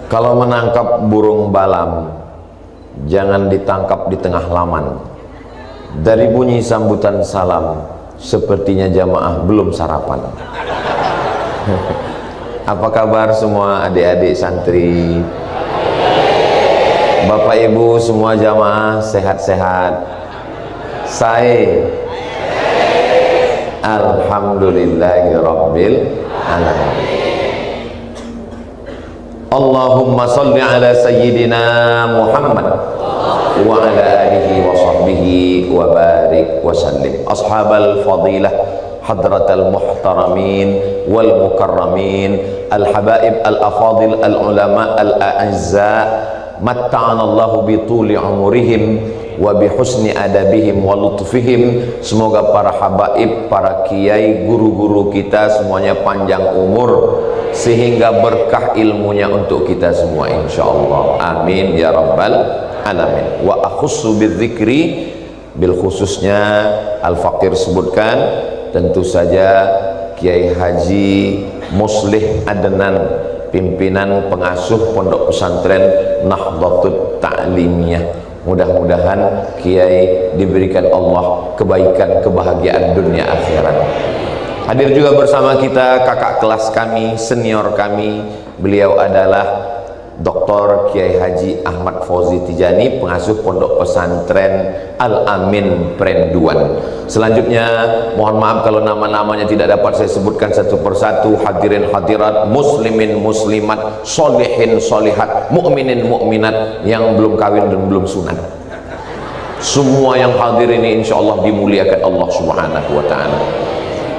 Kalau menangkap burung balam, jangan ditangkap di tengah laman. Dari bunyi sambutan salam, sepertinya jamaah belum sarapan. Apa kabar semua adik-adik santri? Bapak ibu semua jamaah sehat-sehat? Saya alhamdulillahirabbil alamin. Allahumma salli ala sayyidina Muhammad wa ala alihi wa sahbihi wa barik wa sallim. Ashabal fadilah, hadratal muhtaramin wal mukarramin, al habaib al afadil al ulama al a'izza, matta'ana Allahu bi tuli umurihim wa bi husni adabihim wa lutfihim. Semoga para habaib, para kiai, guru-guru kita semuanya panjang umur sehingga berkah ilmunya untuk kita semua insyaallah. Amin ya rabbal alamin. Wa akhussu bidzikri, bil khususnya Al-Faqir sebutkan, tentu saja Kiai Haji Muslih Adnan, pimpinan pengasuh Pondok Pesantren Nahdlatul Ta'limiyah. Mudah-mudahan Kiai diberikan Allah kebaikan, kebahagiaan dunia akhirat. Hadir juga bersama kita kakak kelas kami, senior kami. Beliau adalah Dr. Kiai Haji Ahmad Fauzi Tijani, pengasuh Pondok Pesantren Al-Amin Prenduan. Selanjutnya mohon maaf kalau nama-namanya tidak dapat saya sebutkan satu persatu. Hadirin hadirat, muslimin muslimat, solihin solihat, mukminin mukminat yang belum kawin dan belum sunat, semua yang hadir ini insyaallah dimuliakan Allah Subhanahu wa taala.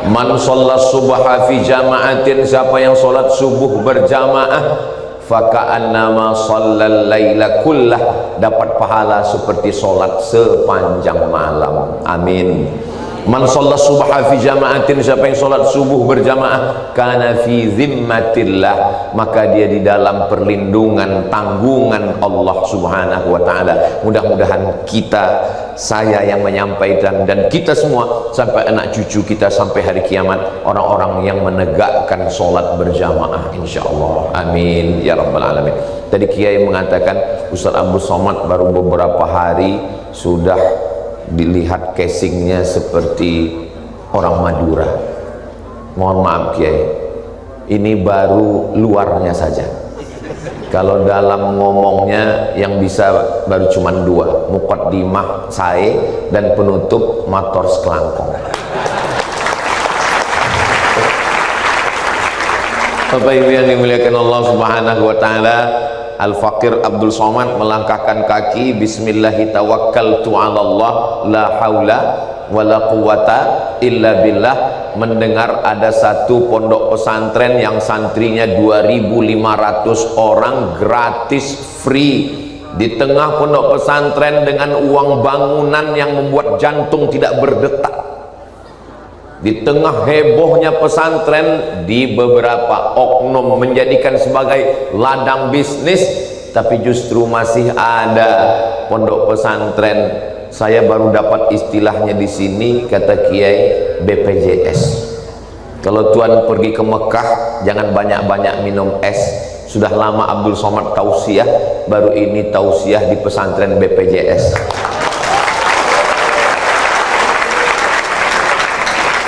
Man shollat subha fi jama'atin, siapa yang sholat subuh berjamaah, faka'annama shallal laila kullah, dapat pahala seperti sholat sepanjang malam. Amin. Man shollat subha fi jama'atin, siapa yang sholat subuh berjamaah, kana fi zimmatillah, maka dia di dalam perlindungan, tanggungan Allah Subhanahu wa taala. Mudah-mudahan kita, saya yang menyampaikan dan kita semua sampai anak cucu kita sampai hari kiamat orang-orang yang menegakkan sholat berjamaah insyaallah. Amin ya rabbal alamin. Tadi Kiai mengatakan Ustaz Abdul Somad baru beberapa hari sudah dilihat casingnya seperti orang Madura. Mohon maaf Kiai, ini baru luarnya saja. Kalau dalam ngomongnya yang bisa baru cuma dua, muqaddimah sae dan penutup mator sekelangkong. Bapak Ibu yang dimuliakan Allah Subhanahu wa taala, Al-Faqir Abdul Somad melangkahkan kaki, bismillahi tawakkaltu 'ala Allah la haula wala quwata illa billah, mendengar ada satu pondok pesantren yang santrinya 2.500 orang, gratis, free, di tengah pondok pesantren dengan uang bangunan yang membuat jantung tidak berdetak. Di tengah hebohnya pesantren, di beberapa oknum menjadikan sebagai ladang bisnis, tapi justru masih ada pondok pesantren. Saya baru dapat istilahnya di sini, kata Kiai, BPJS. Kalau tuan pergi ke Mekah jangan banyak-banyak minum es. Sudah lama Abdul Somad tausiah, baru ini tausiah di pesantren BPJS.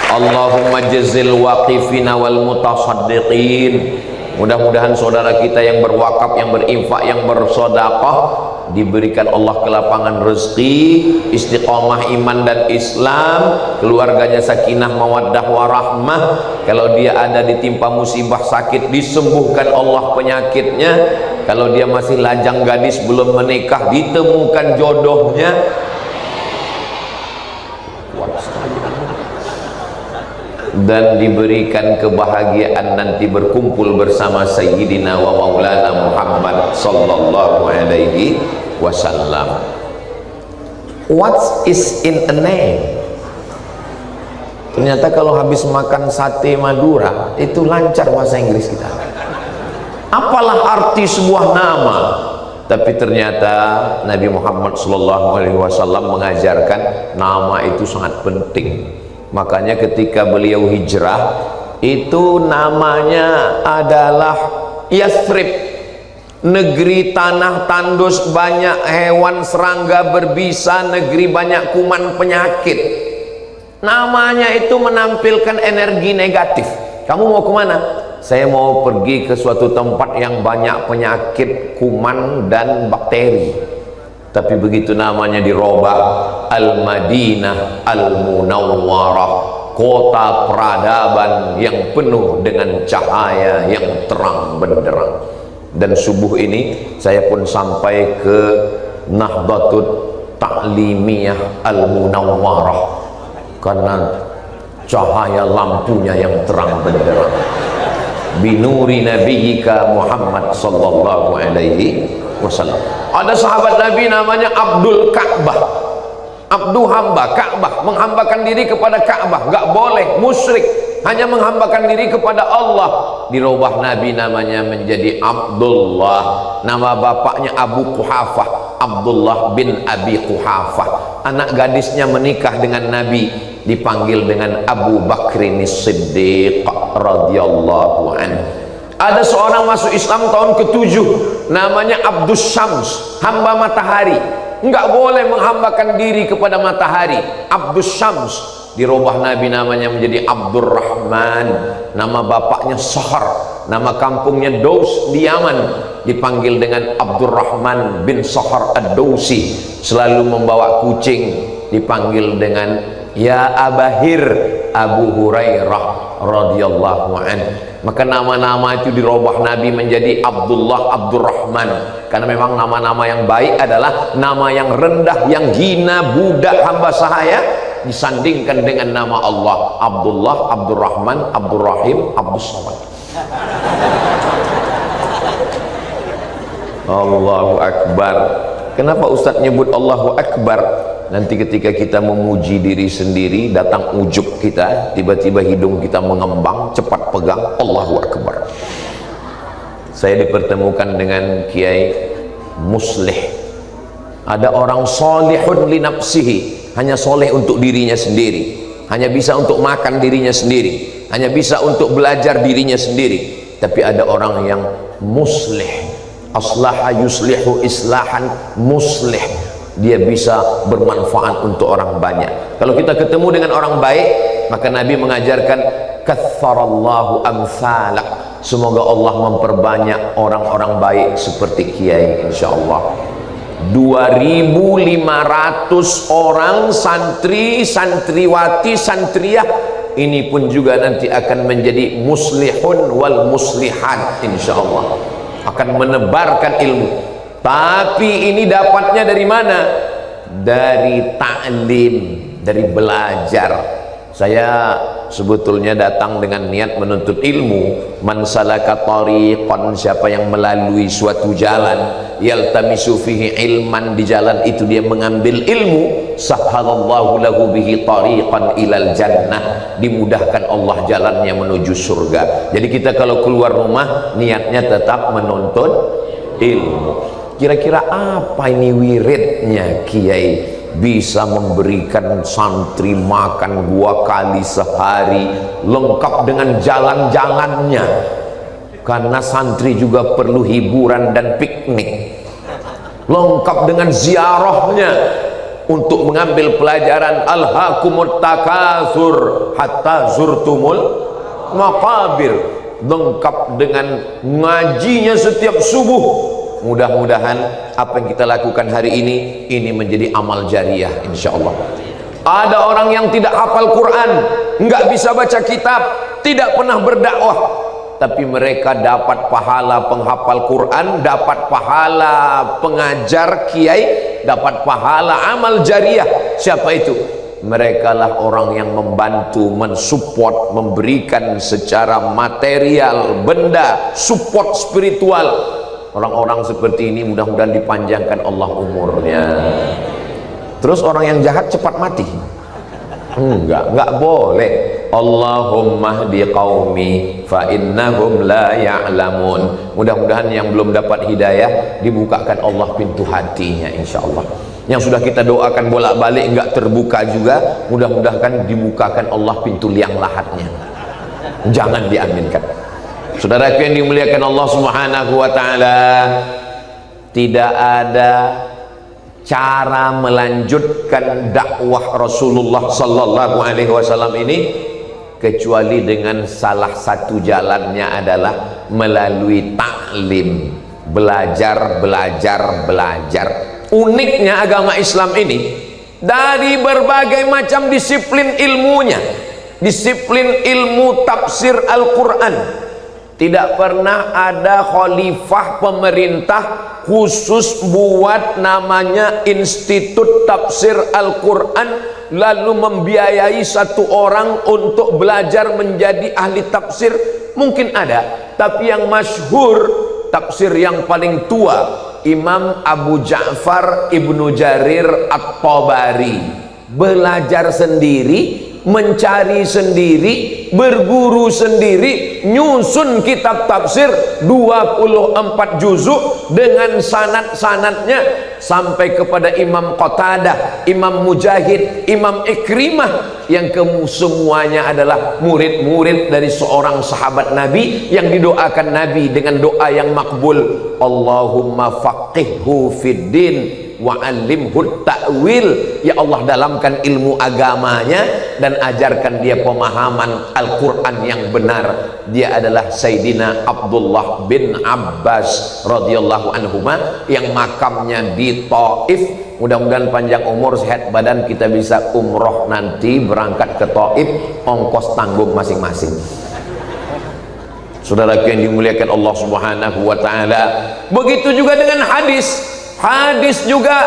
Allahumma jazil waqifina wal mutasaddiqin. Mudah-mudahan saudara kita yang berwakaf, yang berinfak, yang bersedekah diberikan Allah kelapangan rezeki, istiqomah iman dan Islam, keluarganya sakinah mawaddah warahmah. Kalau dia ada ditimpa musibah sakit, disembuhkan Allah penyakitnya. Kalau dia masih lajang gadis belum menikah, ditemukan jodohnya. Dan diberikan kebahagiaan nanti berkumpul bersama Sayyidina wa Maulana Muhammad sallallahu alaihi wasallam. What is in a name? Ternyata kalau habis makan sate Madura itu lancar bahasa Inggris kita. Apalah arti sebuah nama? Tapi ternyata Nabi Muhammad sallallahu alaihi wasallam mengajarkan nama itu sangat penting. Makanya ketika beliau hijrah itu namanya adalah Yathrib, negeri tanah tandus, banyak hewan serangga berbisa, negeri banyak kuman penyakit. Namanya itu menampilkan energi negatif. Kamu mau kemana? Saya mau pergi ke suatu tempat yang banyak penyakit kuman dan bakteri. Tapi begitu namanya dirubah, Al-Madinah Al-Munawwarah, kota peradaban yang penuh dengan cahaya yang terang benderang. Dan subuh ini saya pun sampai ke Nahdlatul Ta'limiyah Al-Munawwarah karena cahaya lampunya yang terang benderang. Binuri nabiyyika Muhammad sallallahu alaihi wasallam. Ada sahabat Nabi namanya Abdul Ka'bah, Abdu hamba Ka'bah, menghambakan diri kepada Ka'bah, gak boleh musyrik, hanya menghambakan diri kepada Allah. Dirubah Nabi namanya menjadi Abdullah. Nama bapaknya Abu Quhafah, Abdullah bin Abi Quhafah. Anak gadisnya menikah dengan Nabi, dipanggil dengan Abu Bakrin Siddiq radhiyallahu anhu. Ada seorang masuk Islam tahun ke-7, namanya Abdus Syams, hamba matahari. Enggak boleh menghambakan diri kepada matahari. Abdus Syams. Dirubah Nabi namanya menjadi Abdurrahman. Nama bapaknya Sahar, nama kampungnya Daus di Yaman, dipanggil dengan Abdurrahman bin Sahar Ad-Dausi. Selalu membawa kucing, dipanggil dengan Ya Abahir, Abu Hurairah radhiyallahu anhu. Maka nama-nama itu dirubah Nabi menjadi Abdullah, Abdurrahman, karena memang nama-nama yang baik adalah nama yang rendah, yang hina, budak, hamba sahaya, disandingkan dengan nama Allah. Abdullah, Abdurrahman, Abdurrahim, Abdus Samad. Allahu Akbar. Kenapa Ustadz nyebut Allahu Akbar? Nanti ketika kita memuji diri sendiri, datang ujub kita, tiba-tiba hidung kita mengembang, cepat pegang Allahu Akbar. Saya dipertemukan dengan Kiai Muslih. Ada orang solihun li nafsihi, hanya soleh untuk dirinya sendiri, hanya bisa untuk makan dirinya sendiri, hanya bisa untuk belajar dirinya sendiri. Tapi ada orang yang muslih, aslaha yuslihu islahan muslih, dia bisa bermanfaat untuk orang banyak. Kalau kita ketemu dengan orang baik, maka Nabi mengajarkan katsarallahu amsalak, semoga Allah memperbanyak orang-orang baik seperti Kiai, insyaallah. 2.500 orang santri, santriwati, santriyah ini pun juga nanti akan menjadi muslihun wal muslihat, insyaallah akan menebarkan ilmu. Tapi ini dapatnya dari mana? Dari ta'lim, dari belajar. Saya sebetulnya datang dengan niat menuntut ilmu. Man salaka tariqan, siapa yang melalui suatu jalan, yaltamisu fihi ilman, di jalan itu dia mengambil ilmu, sahhalallahu lahu bihi tariqan ilal jannah, dimudahkan Allah jalannya menuju surga. Jadi kita kalau keluar rumah niatnya tetap menuntut ilmu. Kira-kira apa ini wiridnya Kiai? Bisa memberikan santri makan 2 kali sehari, lengkap dengan jalan-jalannya, karena santri juga perlu hiburan dan piknik, lengkap dengan ziarahnya untuk mengambil pelajaran. Alhaakumut takatsur hatta zurtumul maqabir, lengkap dengan ngajinya setiap subuh. Mudah-mudahan apa yang kita lakukan hari ini menjadi amal jariah, insyaallah. Ada orang yang tidak hafal Quran, nggak bisa baca kitab, tidak pernah berdakwah, tapi mereka dapat pahala penghafal Quran, dapat pahala pengajar kiai, dapat pahala amal jariah. Siapa itu? Mereka lah orang yang membantu, mensupport, memberikan secara material, benda, support spiritual. Orang-orang seperti ini mudah-mudahan dipanjangkan Allah umurnya. Terus orang yang jahat cepat mati? Enggak boleh. Allahumma hdi qaumi fa innahum la ya'lamun. Mudah-mudahan yang belum dapat hidayah dibukakan Allah pintu hatinya, insyaallah. yang sudah kita doakan bolak-balik enggak terbuka juga, mudah-mudahan dibukakan Allah pintu liang lahatnya, jangan diaminkan. Saudaraku yang dimuliakan Allah Subhanahu wa taala, tidak ada cara melanjutkan dakwah Rasulullah sallallahu alaihi wasallam ini kecuali dengan salah satu jalannya adalah melalui taklim, belajar. Uniknya agama Islam ini, dari berbagai macam disiplin ilmunya, disiplin ilmu tafsir Al-Quran, tidak pernah ada khalifah pemerintah khusus buat namanya Institut Tafsir Al-Quran lalu membiayai satu orang untuk belajar menjadi ahli tafsir. Mungkin ada, tapi yang masyhur, tafsir yang paling tua, Imam Abu Ja'far Ibnu Jarir At-Tabari, belajar sendiri, mencari sendiri, berguru sendiri, nyusun kitab tafsir 24 juzuk dengan sanad-sanadnya sampai kepada Imam Qatadah, Imam Mujahid, Imam Ikrimah, yang semuanya adalah murid-murid dari seorang sahabat Nabi yang didoakan Nabi dengan doa yang makbul, Allahumma faqihhu fid din wa'allimhu ta'wil. Ya Allah, dalamkan ilmu agamanya dan ajarkan dia pemahaman Al-Quran yang benar. Dia adalah Sayyidina Abdullah bin Abbas radhiyallahu anhuma yang makamnya di Taif. Mudah-mudahan panjang umur, sehat badan, kita bisa umroh nanti, berangkat ke Taif, ongkos tanggung masing-masing. Saudara yang dimuliakan Allah Subhanahu wa taala, begitu juga dengan hadis juga.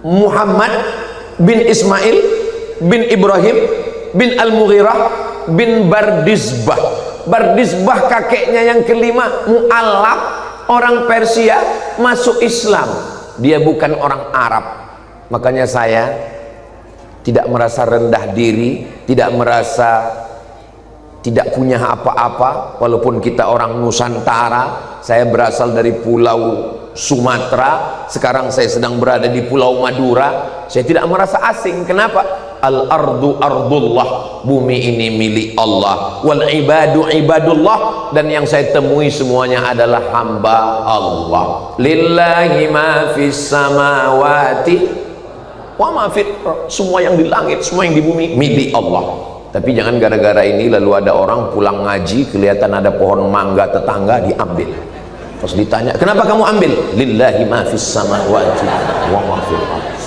Muhammad bin Ismail bin Ibrahim bin Al-Mughirah bin Bardizbah. Bardizbah kakeknya yang kelima, mu'allaf, orang Persia, masuk Islam. Dia bukan orang Arab. Makanya saya tidak merasa rendah diri, tidak merasa tidak punya apa-apa, walaupun kita orang Nusantara. Saya berasal dari Pulau Sumatera, sekarang saya sedang berada di Pulau Madura. Saya tidak merasa asing. Kenapa? Al-ardu ardullah, bumi ini milik Allah, wal ibadu ibadullah, dan yang saya temui semuanya adalah hamba Allah. Lillahi ma fis samawati wa ma fit, semua yang di langit, semua yang di bumi milik Allah. Tapi jangan gara-gara ini lalu ada orang pulang ngaji, kelihatan ada pohon mangga tetangga, diambil. Terus ditanya, kenapa kamu ambil? Lillahi ma fis samawati wa ma fil ardh.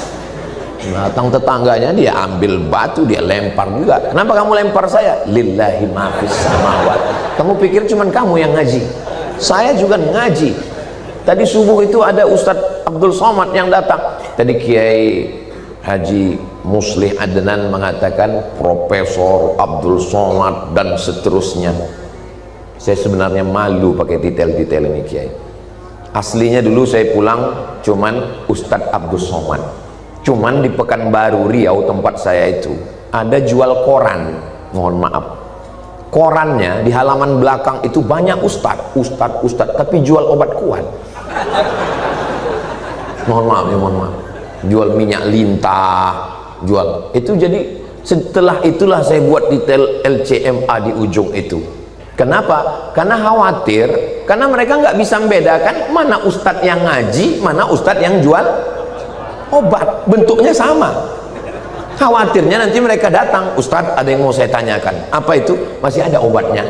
Datang tetangganya, dia ambil batu, dia lempar juga. Kenapa kamu lempar saya? Lillahi ma fis samawati. Kamu pikir cuman kamu yang ngaji? Saya juga ngaji. Tadi subuh itu ada Ustadz Abdul Somad yang datang. Tadi Kiai Haji Muslih Adnan mengatakan Profesor Abdul Somad dan seterusnya. Saya sebenarnya malu pakai detail-detail ini, Kiai. Aslinya dulu saya pulang cuman Ustadz Abdul Somad. Cuman di Pekanbaru Riau tempat saya itu ada jual koran. Mohon maaf, korannya di halaman belakang itu banyak ustadz, tapi jual obat kuat. Mohon maaf ya, mohon maaf. Jual minyak lintah, jual itu. Jadi setelah itulah saya buat detail LCMA di ujung itu. Kenapa? Karena khawatir, karena mereka nggak bisa membedakan mana ustadz yang ngaji, mana ustadz yang jual obat. Bentuknya sama. Khawatirnya nanti mereka datang, Ustadz ada yang mau saya tanyakan. Apa itu? Masih ada obatnya.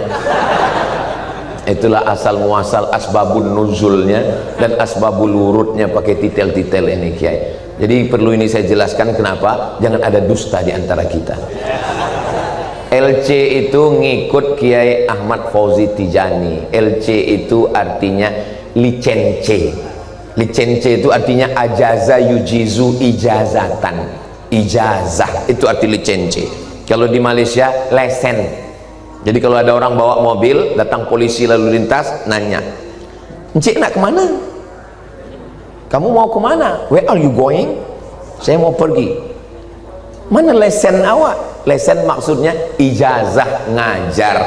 Itulah asal muasal asbabun nuzulnya dan asbabul urutnya pakai detail-detail ini, Kiai. Jadi perlu ini saya jelaskan kenapa jangan ada dusta di antara kita. LC itu ngikut Kiai Ahmad Fauzi Tijani. LC itu artinya licence. Licence itu artinya ajaza yujizu ijazatan. Ijazah itu arti licence. Kalau di Malaysia lesen. Jadi kalau ada orang bawa mobil, datang polisi lalu lintas, nanya, "Encik nak kemana? Kamu mau kemana? Where are you going?" "Saya mau pergi." "Mana lesen awak?" Lesen maksudnya ijazah ngajar.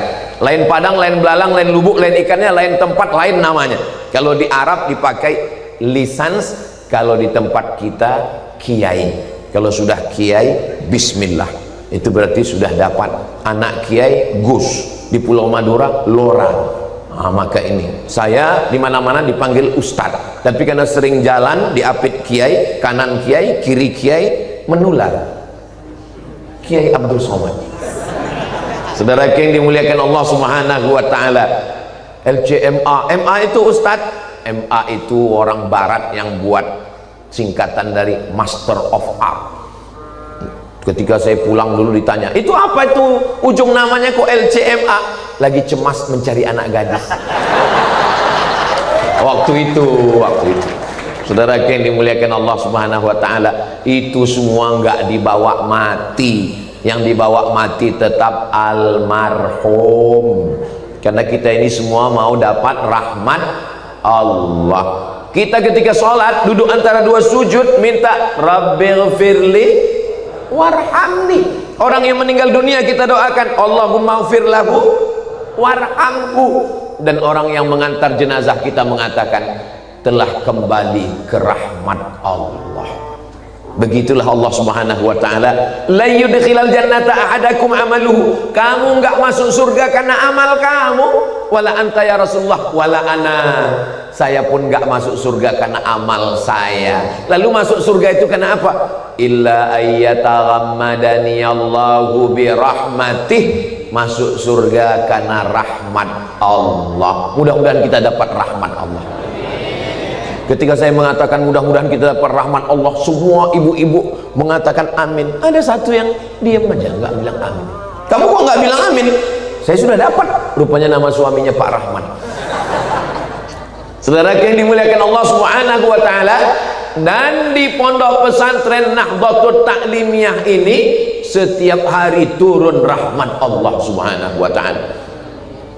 Lain Padang, lain Belalang, lain Lubuk, lain ikannya, lain tempat, lain namanya. Kalau di Arab dipakai lisans, Kalau di tempat kita kiai, kalau sudah kiai bismillah, itu berarti sudah dapat. Anak kiai Gus, di Pulau Madura Lora. Maka ini saya di mana-mana dipanggil Ustadz, tapi karena sering jalan diapit kiai, kanan kiai, kiri kiai, menular. Kiai Abdul Somad. Saudara yang dimuliakan Allah Subhanahu wa taala. LCMA, MA itu Ustadz. MA itu orang barat yang buat singkatan dari Master of Art. Ketika saya pulang dulu ditanya, itu apa itu ujung namanya kok LCMA? Lagi cemas mencari anak gadis. waktu itu saudara yang dimuliakan Allah Subhanahu wa taala, itu semua enggak dibawa mati. Yang dibawa mati tetap almarhum, karena kita ini semua mau dapat rahmat Allah. Kita ketika sholat duduk antara dua sujud minta Rabbighfirli warhamni. Orang yang meninggal dunia kita doakan Allahumma ighfir lahu warhamhu. Dan orang yang mengantar jenazah kita mengatakan telah kembali ke rahmat Allah. Begitulah Allah Subhanahu wa taala, la yudkhilal jannata ahadakum amaluhu. Kamu enggak masuk surga karena amal kamu, wala anta ya Rasulullah, wala ana. Saya pun enggak masuk surga karena amal saya. Lalu masuk surga itu karena apa? Illa ayyataghammadani Allahu bi rahmatih. Masuk surga karena rahmat Allah. Mudah-mudahan kita dapat rahmat Allah. Ketika saya mengatakan mudah-mudahan kita dapat rahmat Allah, semua ibu-ibu mengatakan amin. Ada satu yang diam aja, nggak bilang amin. Kamu kok nggak bilang amin? Saya sudah dapat. Rupanya nama suaminya Pak Rahman. Saudara yang dimuliakan Allah Subhanahu wa taala, dan di pondok pesantren Nahdlatul Ta'limiyah ini setiap hari turun rahmat Allah Subhanahu wa taala.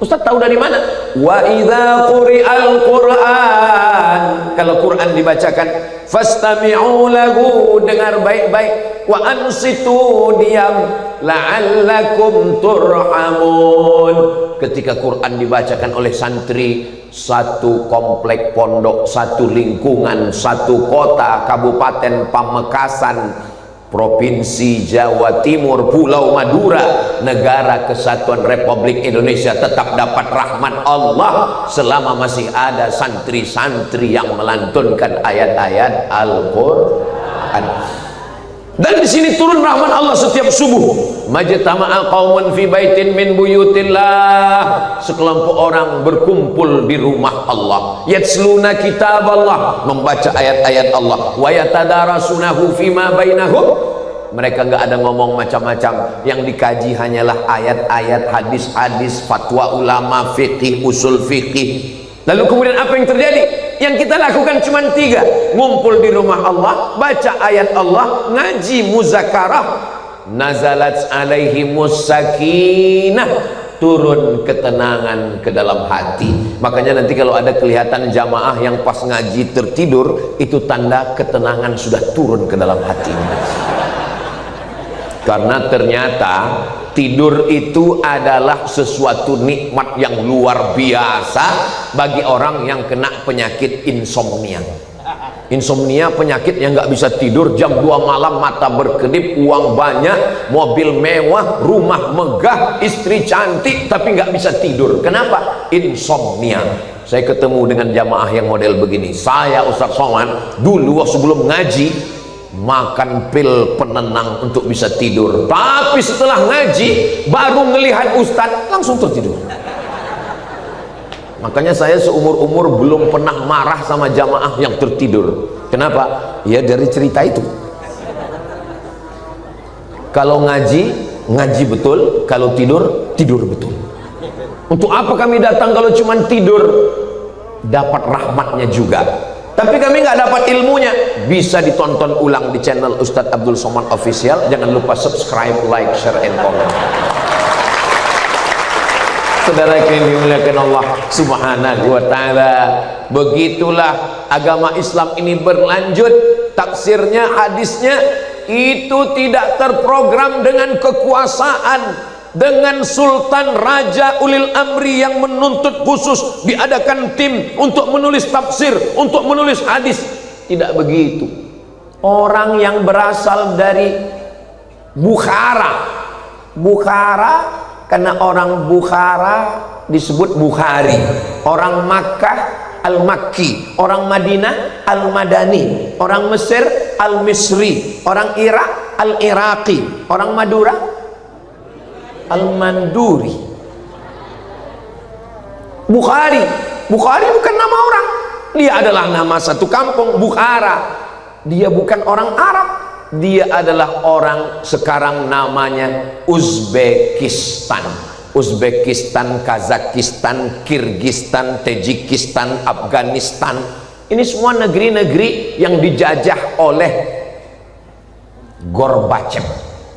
Ustaz tahu dari mana? Wa idza quri'al Qur'an, kalau Quran dibacakan, fastami'u lahu, dengar baik-baik, wa ansitu, diam, la'allakum turhamun. Ketika Quran dibacakan oleh santri satu komplek pondok, satu lingkungan, satu kota, Kabupaten Pamekasan, Provinsi Jawa Timur, Pulau Madura, Negara Kesatuan Republik Indonesia, tetap dapat rahmat Allah selama masih ada santri-santri yang melantunkan ayat-ayat Al-Quran. Dan di sini turun rahmat Allah setiap subuh. Majtama'a qaumun fi baitin min buyutillah, sekelompok orang berkumpul di rumah Allah. Yatsluna kitab Allah, membaca ayat-ayat Allah. Wa yatadarasunahu fima bainahum, mereka nggak ada ngomong macam-macam, yang dikaji hanyalah ayat-ayat, hadis-hadis, fatwa ulama, fikih, usul fikih. Lalu kemudian apa yang terjadi? Yang kita lakukan cuma 3: ngumpul di rumah Allah, baca ayat Allah, ngaji muzakarah. Nazalat alaihimus sakinah, turun ketenangan ke dalam hati. Makanya nanti kalau ada kelihatan jamaah yang pas ngaji tertidur, itu tanda ketenangan sudah turun ke dalam hatinya. Karena ternyata tidur itu adalah sesuatu nikmat yang luar biasa bagi orang yang kena penyakit insomnia. Insomnia penyakit yang nggak bisa tidur, jam 2 malam mata berkedip, uang banyak, mobil mewah, rumah megah, istri cantik, tapi nggak bisa tidur. Kenapa? Insomnia. Saya ketemu dengan jamaah yang model begini. Saya Ustaz Somad dulu sebelum ngaji makan pil penenang untuk bisa tidur, tapi setelah ngaji baru melihat Ustadz langsung tertidur. Makanya saya seumur-umur belum pernah marah sama jamaah yang tertidur. Kenapa? Ya dari cerita itu. Kalau ngaji, ngaji betul. Kalau tidur, tidur betul. Untuk apa kami datang kalau cuma tidur? Dapat rahmatnya juga, tapi kami nggak dapat ilmunya. Bisa ditonton ulang di channel Ustadz Abdul Somad Official. Jangan lupa subscribe, like, share, and comment. Saudara yang dimuliakan Allah Subhanahu wa taala, begitulah agama Islam ini berlanjut. Tafsirnya, hadisnya itu tidak terprogram dengan kekuasaan, dengan sultan, raja, ulil amri yang menuntut khusus diadakan tim untuk menulis tafsir, untuk menulis hadis. Tidak begitu. Orang yang berasal dari Bukhara, karena orang Bukhara disebut Bukhari, orang Makkah Al-Makki, orang Madinah Al-Madani, orang Mesir Al-Misri, orang Irak Al-Iraqi, orang Madura Al-Manduri. Bukhari bukan nama orang, dia adalah nama satu kampung, Bukhara. Dia bukan orang Arab, dia adalah orang sekarang namanya Uzbekistan, Kazakistan, Kirgistan, Tajikistan, Afghanistan. Ini semua negeri-negeri yang dijajah oleh Gorbachev,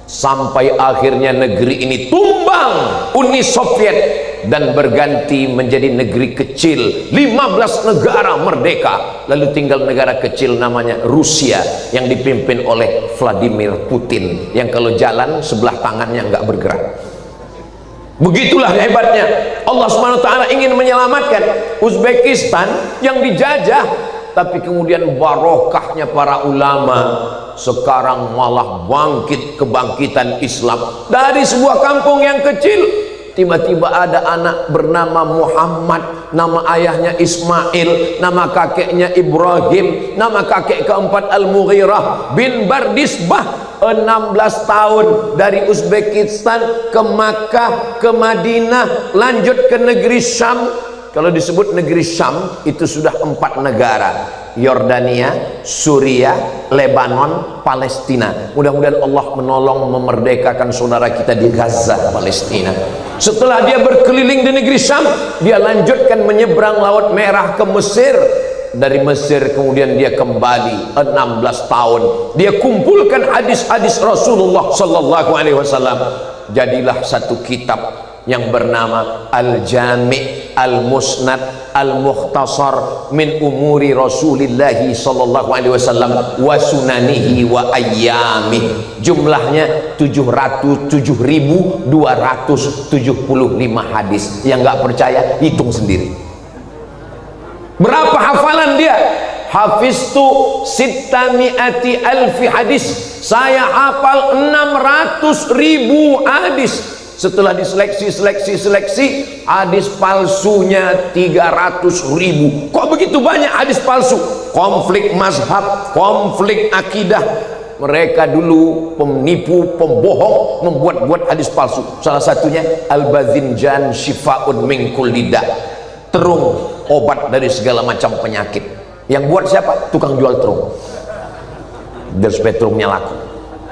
sampai akhirnya negeri ini tumbang Uni Soviet dan berganti menjadi negeri kecil, 15 negara merdeka. Lalu tinggal negara kecil namanya Rusia yang dipimpin oleh Vladimir Putin, yang kalau jalan sebelah tangannya nggak bergerak. Begitulah hebatnya Allah Subhanahu wa ta'ala ingin menyelamatkan Uzbekistan yang dijajah, tapi kemudian barokahnya para ulama sekarang malah bangkit kebangkitan Islam. Dari sebuah kampung yang kecil tiba-tiba ada anak bernama Muhammad, nama ayahnya Ismail, nama kakeknya Ibrahim, nama kakek keempat Al-Mughirah bin Bardisbah. 16 tahun dari Uzbekistan ke Makkah, ke Madinah, lanjut ke negeri Syam. Kalau disebut negeri Syam itu sudah 4 negara: Yordania, Suriah, Lebanon, Palestina. Mudah-mudahan Allah menolong memerdekakan saudara kita di Gaza, Palestina. Setelah dia berkeliling di negeri Syam, dia lanjutkan menyeberang Laut Merah ke Mesir. Dari Mesir kemudian dia kembali 16 tahun. Dia kumpulkan hadis-hadis Rasulullah sallallahu alaihi wasallam. Jadilah satu kitab yang bernama Al-Jami' Al-Musnad Al-Mukhtasar min umuri Rasulillahi sallallahu alaihi wasallam wa sunanihi wa ayyamih. Jumlahnya 707.275 hadis. Yang nggak percaya hitung sendiri. Berapa hafalan dia? Hafiztu sittami'ati alfi hadis. Saya hafal 600.000 hadis. Setelah diseleksi, hadis palsunya 300.000. Kok begitu banyak hadis palsu? Konflik mazhab, konflik akidah. Mereka dulu penipu, pembohong, membuat-buat hadis palsu. Salah satunya Al-Bazinjan Shifa'un min kulli da', terung, obat dari segala macam penyakit. Yang buat siapa? Tukang jual terung, biar supaya terungnya laku.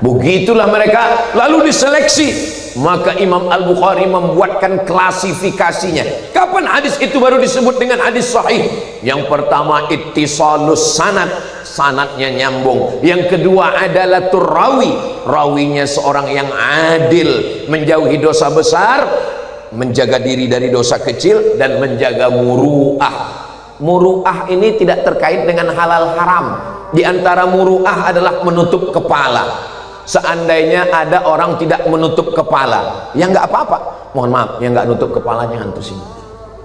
Begitulah mereka, lalu diseleksi. Maka Imam Al-Bukhari membuatkan klasifikasinya. Kapan hadis itu baru disebut dengan hadis sahih? Yang pertama ittisalus sanad, sanadnya nyambung. Yang kedua adalah turrawi, rawinya seorang yang adil, menjauhi dosa besar, menjaga diri dari dosa kecil, dan menjaga muru'ah. Muru'ah ini tidak terkait dengan halal haram. Di antara muru'ah adalah menutup kepala. Seandainya ada orang tidak menutup kepala, ya nggak apa-apa. Mohon maaf, yang nggak nutup kepalanya antus ini.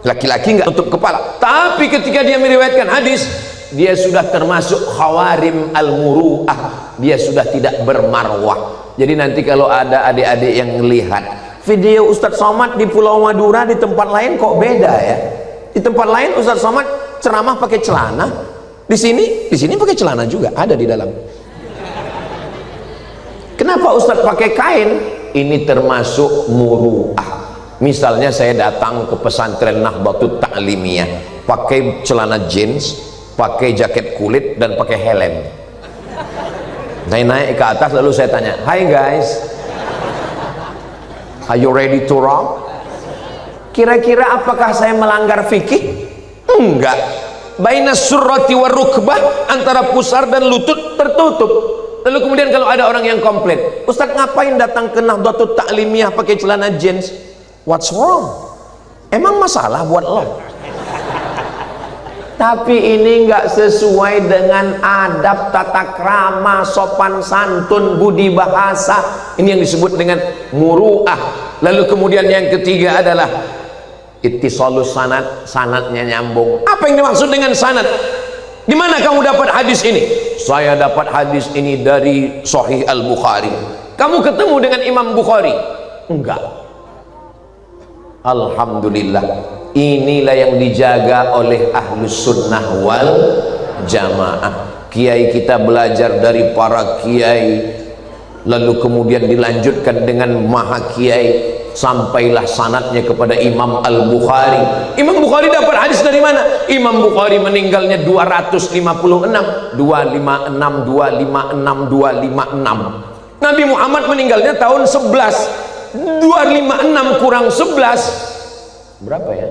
Laki-laki nggak nutup kepala, tapi ketika dia meriwayatkan hadis, dia sudah termasuk khawarim al-muru'ah. Dia sudah tidak bermarwah. Jadi nanti kalau ada adik-adik yang melihat video Ustadz Somad di Pulau Madura, di tempat lain kok beda ya. Di tempat lain Ustadz Somad ceramah pakai celana, di sini pakai celana juga, ada di dalam. Kenapa Ustadz pakai kain? Ini termasuk muru'ah. Misalnya saya datang ke pesantren Nahdlatul Ta'limiyah, pakai celana jeans, pakai jaket kulit, dan pakai helm. Saya naik ke atas, lalu saya tanya, "Hi guys, are you ready to rock?" Kira-kira apakah saya melanggar fikih? Enggak. Baina surrati wa rukbah, antara pusar dan lutut tertutup. Lalu kemudian kalau ada orang yang komplain, "Ustadz ngapain datang ke Nahdlatul Ta'limiyah pakai celana jeans?" What's wrong? Emang masalah buat lo? Tapi ini nggak sesuai dengan adab, tata krama, sopan santun, budi bahasa. Ini yang disebut dengan muru'ah. Lalu kemudian yang ketiga adalah ittisalus sanad, sanadnya nyambung. Apa yang dimaksud dengan sanad? Di mana kamu dapat hadis ini? Saya dapat hadis ini dari Sahih Al-Bukhari. Kamu ketemu dengan Imam Bukhari? Enggak. Alhamdulillah. Inilah yang dijaga oleh Ahlus Sunnah wal Jamaah. Kiai kita belajar dari para kiai, lalu kemudian dilanjutkan dengan maha kiai, sampailah sanadnya kepada Imam Al-Bukhari. Imam Bukhari dapat hadis dari mana? Imam Bukhari meninggalnya 256 256. Nabi Muhammad meninggalnya tahun 11. 256 kurang 11 berapa ya?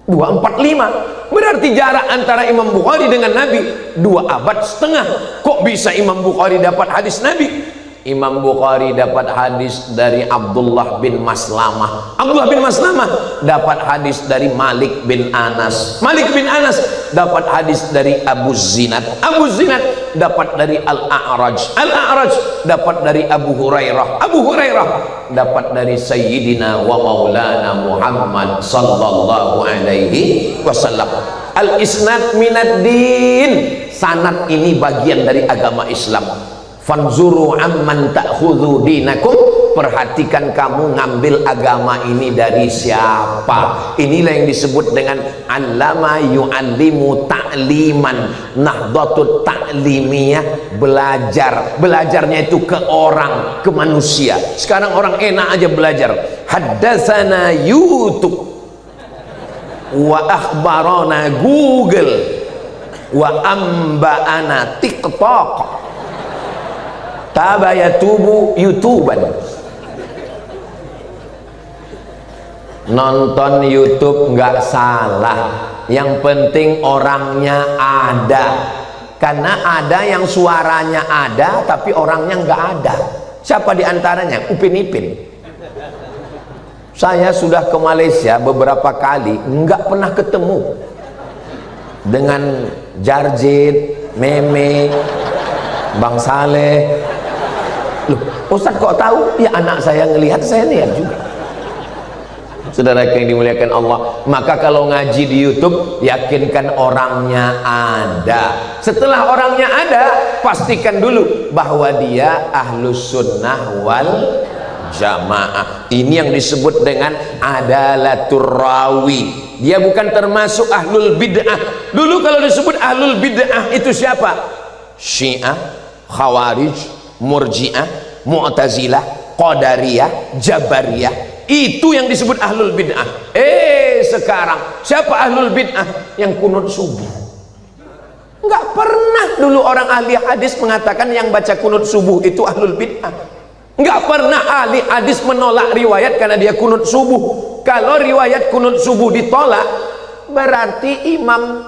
245. Berarti jarak antara Imam Bukhari dengan Nabi 2 abad setengah. Kok bisa Imam Bukhari dapat hadis Nabi? Imam Bukhari dapat hadis dari Abdullah bin Maslamah. Abdullah bin Maslamah dapat hadis dari Malik bin Anas. Malik bin Anas dapat hadis dari Abu Zinad. Abu Zinad dapat dari Al-A'raj. Al-A'raj dapat dari Abu Hurairah. Abu Hurairah dapat dari Sayyidina wa Maulana Muhammad sallallahu alaihi wasallam. Al-isnad minad din. Sanad ini bagian dari agama Islam. Fanzuru amman ta'khudhu dinakum, perhatikan kamu ngambil agama ini dari siapa. Inilah yang disebut dengan allama yu'allimu ta'liman, nahdhatut ta'limiyah, belajar. Belajarnya itu ke orang, ke manusia. Sekarang orang enak aja belajar. Haddatsana YouTube wa akhbarana Google wa amba'ana TikTok tabayatubu YouTuban. Nonton YouTube nggak salah, yang penting orangnya ada. Karena ada yang suaranya ada tapi orangnya nggak ada. Siapa diantaranya? Upin Ipin. Saya sudah ke Malaysia beberapa kali, nggak pernah ketemu dengan Jarjit, Meme, Bang Saleh. Loh, Ustaz kok tahu? Ya anak saya ngelihat, saya lihat juga. Saudara yang dimuliakan Allah, maka kalau ngaji di YouTube, yakinkan orangnya ada. Setelah orangnya ada, pastikan dulu bahwa dia Ahlus Sunnah wal Jamaah. Ini yang disebut dengan adalatur rawi. Dia bukan termasuk ahlul bid'ah. Dulu kalau disebut ahlul bid'ah itu siapa? Syiah, Khawarij, Murji'ah, Mu'tazilah, Qadariyah, Jabariyah. Itu yang disebut ahlul bid'ah. Sekarang siapa ahlul bid'ah? Yang kunut subuh. Enggak pernah dulu orang ahli hadis mengatakan yang baca kunut subuh itu ahlul bid'ah. Enggak pernah ahli hadis menolak riwayat karena dia kunut subuh. Kalau riwayat kunut subuh ditolak, berarti Imam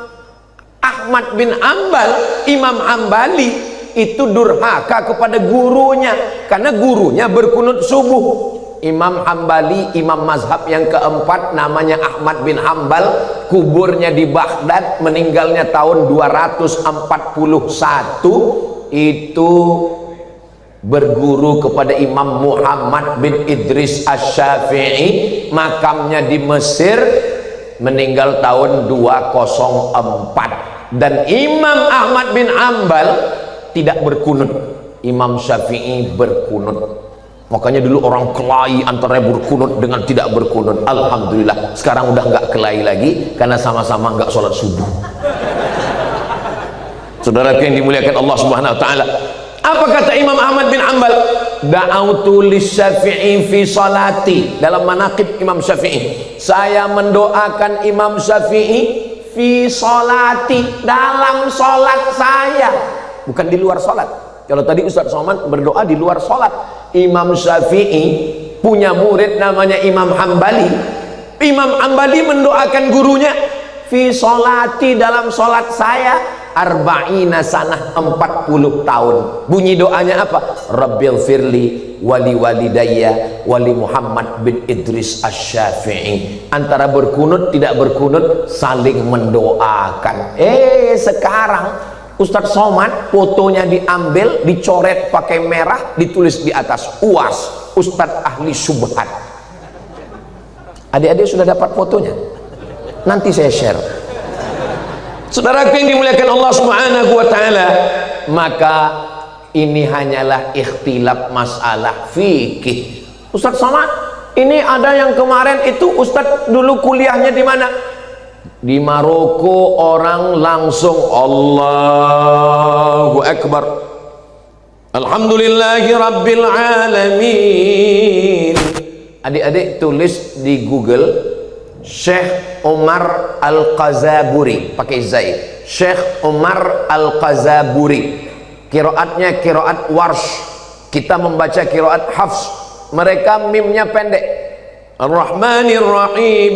Ahmad bin Ambal, Imam Hambali itu durhaka kepada gurunya karena gurunya berkunut subuh. Imam Hambali, imam mazhab yang keempat, namanya Ahmad bin Hambal, kuburnya di Baghdad, meninggalnya tahun 241. Itu berguru kepada Imam Muhammad bin Idris Asy-Syafi'i, makamnya di Mesir, meninggal tahun 204. Dan Imam Ahmad bin Hambal tidak berkunut, Imam Syafi'i berkunut. Makanya dulu orang kelahi antara berkunut dengan tidak berkunut. Alhamdulillah sekarang udah nggak kelahi lagi karena sama-sama nggak sholat subuh. Saudara yang dimuliakan Allah Subhanahu wa taala, apa kata Imam Ahmad bin Ambal? Da'autu lisyafi'i fi salati. Dalam manaqib Imam Syafi'i, saya mendoakan Imam Syafi'i fi salati, dalam salat saya, bukan di luar salat. Kalau tadi Ustaz Somad berdoa di luar salat. Imam Syafi'i punya murid namanya Imam Hambali. Imam Hambali mendoakan gurunya fi sholati, dalam sholat saya, arba'ina sanah, 40 tahun. Bunyi doanya apa? Rabbil firli wali walidayya wali Muhammad bin Idris Asy-Syafi'i. Antara berkunut tidak berkunut saling mendoakan. Sekarang Ustadz Somad fotonya diambil, dicoret pakai merah, ditulis di atas UAS, Ustadz ahli subhat. Adik-adik sudah dapat fotonya? Nanti saya share. Saudaraku yang dimuliakan Allah Subhanahu wa taala, maka ini hanyalah ikhtilaf masalah fikih. Ustaz Somad, ini ada yang kemarin itu Ustaz dulu kuliahnya di mana? Di Maroko, orang langsung Allahu Akbar, Alhamdulillahi Rabbil Alamin. Adik-adik tulis di Google Syekh Umar Al-Qazaburi, pakai zai, Syekh Umar Al-Qazaburi. Qiraatnya qiraat Warsh, kita membaca qiraat Hafs. Mereka mimnya pendek. Ar-Rahmanir Rahim,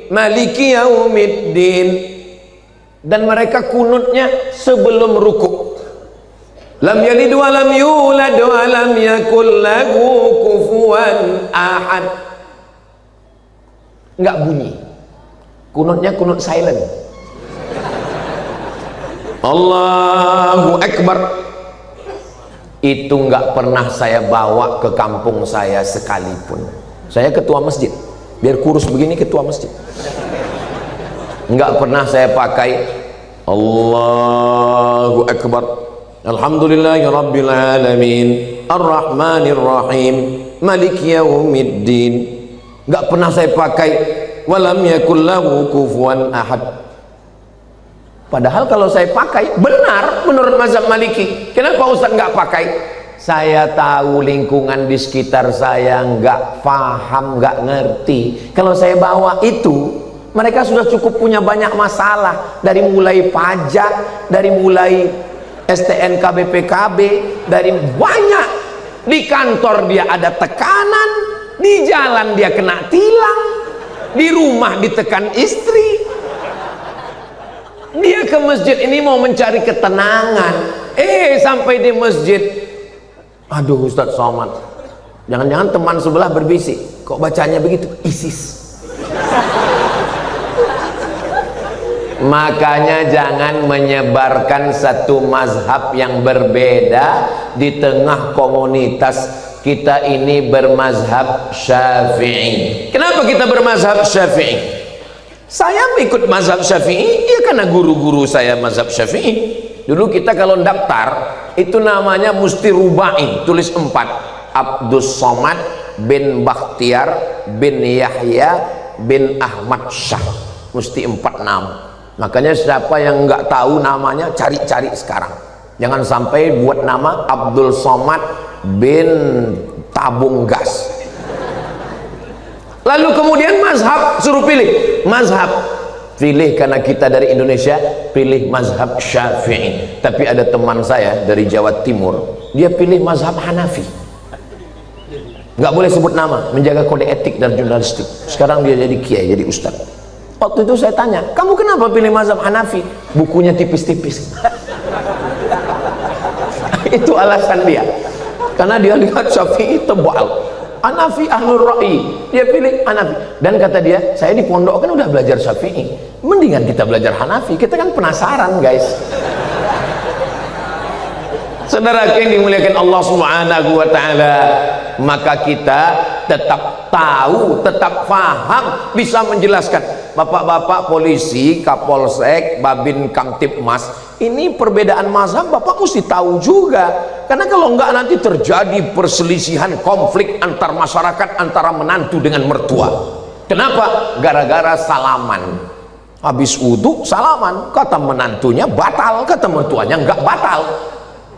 Maliki Yaumiddin. Dan mereka kunutnya sebelum ruku. Lam yalid wa lam yulad wa lam yakul lahu kufuwan ahad. Enggak bunyi. Kunutnya kunut silent. Allahu Akbar. Itu enggak pernah saya bawa ke kampung saya sekalipun. Saya ketua masjid, biar kurus begini ketua masjid. Enggak pernah saya pakai Allahu Akbar, Alhamdulillahi Rabbil Alamin, Ar-Rahmanir Rahim, Maliki Yaumiddin. Enggak pernah saya pakai walam yakul lahu kufuwan ahad. Padahal kalau saya pakai benar menurut mazhab Maliki. Kenapa Ustaz nggak pakai? Saya tahu lingkungan di sekitar saya nggak paham, nggak ngerti. Kalau saya bawa itu, mereka sudah cukup punya banyak masalah. Dari mulai pajak, dari mulai STNK BPKB, dari banyak. Di kantor dia ada tekanan, di jalan dia kena tilang, di rumah ditekan istri. Dia ke masjid ini mau mencari ketenangan. Sampai di masjid, aduh Ustaz Somad, jangan-jangan teman sebelah berbisik, kok bacanya begitu? ISIS. Makanya jangan menyebarkan satu mazhab yang berbeda di tengah komunitas kita ini bermazhab Syafi'i. Kenapa kita bermazhab Syafi'i? Saya ikut mazhab Syafi'i ya karena guru-guru saya mazhab Syafi'i. Dulu kita kalau daftar itu namanya mesti rubai, tulis 4. Abdus Somad bin Bakhtiar bin Yahya bin Ahmad Syah, mesti 4 nama. Makanya siapa yang nggak tahu namanya cari-cari sekarang. Jangan sampai buat nama Abdul Somad bin Tabung Gas. Lalu kemudian mazhab suruh pilih mazhab, pilih karena kita dari Indonesia, pilih mazhab Syafi'i. Tapi ada teman saya dari Jawa Timur, dia pilih mazhab Hanafi. Nggak boleh sebut nama, menjaga kode etik dan jurnalistik. Sekarang dia jadi kiai, jadi ustaz. Waktu itu saya tanya, kamu kenapa pilih mazhab Hanafi? Bukunya tipis-tipis. Itu alasan dia, karena dia lihat Syafi'i tebal. Hanafi ahlul ra'i, dia pilih Hanafi. Dan kata dia, saya di pondok kan udah belajar Syafi'i, mendingan kita belajar Hanafi, kita kan penasaran guys. Saudara yang dimuliakan Allah Subhanahu wa taala, maka kita tetap tahu, tetap paham, bisa menjelaskan. Bapak-bapak polisi, Kapolsek, Babin Kamtipmas, ini perbedaan mazhab Bapak mesti tahu juga. Karena kalau enggak nanti terjadi perselisihan, konflik antar masyarakat, antara menantu dengan mertua. Kenapa? Gara-gara salaman. Habis wudhu salaman, kata menantunya batal, kata mertuanya enggak batal.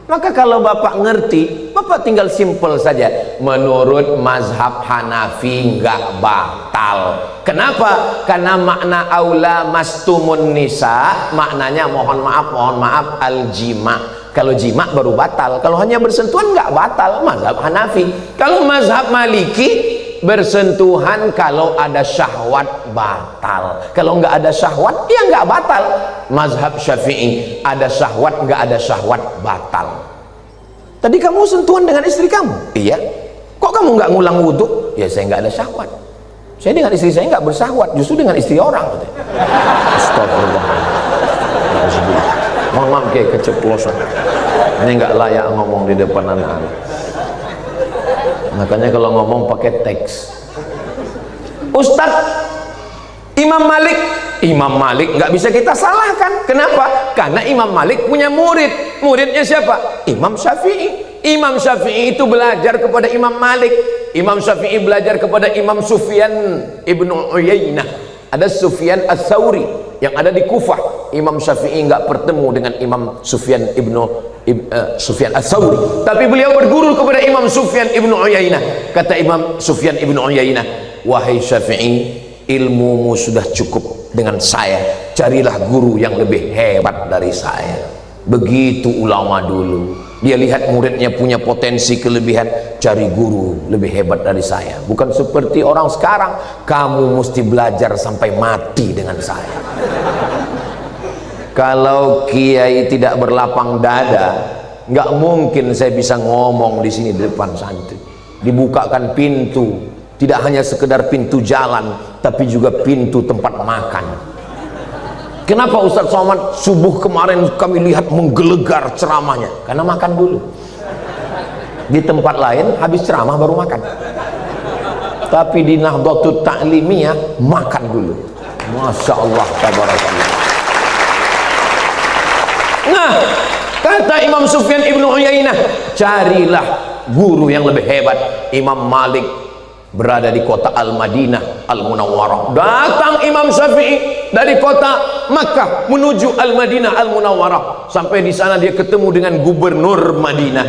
Maka kalau Bapak ngerti, Bapak tinggal simpel saja, menurut mazhab Hanafi enggak batal. Kenapa? Karena makna aula mastumun nisa, maknanya mohon maaf al-jima. Kalau jima baru batal, kalau hanya bersentuhan enggak batal, mazhab Hanafi. Kalau mazhab Maliki, bersentuhan kalau ada syahwat batal, kalau enggak ada syahwat ya enggak batal. Mazhab Syafi'i, ada syahwat enggak ada syahwat batal. Tadi kamu sentuhan dengan istri kamu? Iya. Kok kamu enggak ngulang wudhu? Ya saya enggak ada syahwat. Saya dengan istri saya enggak bersyahwat, justru dengan istri orang. Astagfirullah. Mohon maaf kayak keceplosan. Ini enggak layak ngomong di depan anak-anak. Makanya kalau ngomong pakai teks. Ustadz, Imam Malik Imam Malik nggak bisa kita salahkan. Kenapa? Karena Imam Malik punya murid. Muridnya siapa? Imam Syafi'i. Imam Syafi'i itu belajar kepada Imam Malik. Imam Syafi'i belajar kepada Imam Sufyan ibnu Uyainah. Ada Sufyan Ats-Tsauri yang ada di Kufah. Imam Syafi'i nggak bertemu dengan Imam Sufyan Sufyan Ats-Tsauri, tapi beliau berguru kepada Imam Sufyan ibnu Uyainah. Kata Imam Sufyan ibnu Uyainah, wahai Syafi'i, ilmumu sudah cukup dengan saya, carilah guru yang lebih hebat dari saya. Begitu ulama dulu, dia lihat muridnya punya potensi kelebihan, cari guru lebih hebat dari saya. Bukan seperti orang sekarang, kamu mesti belajar sampai mati dengan saya. Kalau kiai tidak berlapang dada, nggak mungkin saya bisa ngomong di sini di depan santri. Dibukakan pintu, tidak hanya sekedar pintu jalan, tapi juga pintu tempat makan. Kenapa Ustadz Somad subuh kemarin kami lihat menggelegar ceramahnya? Karena makan dulu. Di tempat lain habis ceramah baru makan. Tapi di Nahdlatul Ta'limiyah makan dulu. Masya Allah, tabarakallah. Nah, kata Imam Sufyan ibnu Uyainah, carilah guru yang lebih hebat. Imam Malik berada di kota Al-Madinah Al-Munawwarah. Datang Imam Syafi'i dari kota Makkah menuju Al-Madinah Al-Munawwarah. Sampai di sana dia ketemu dengan gubernur Madinah.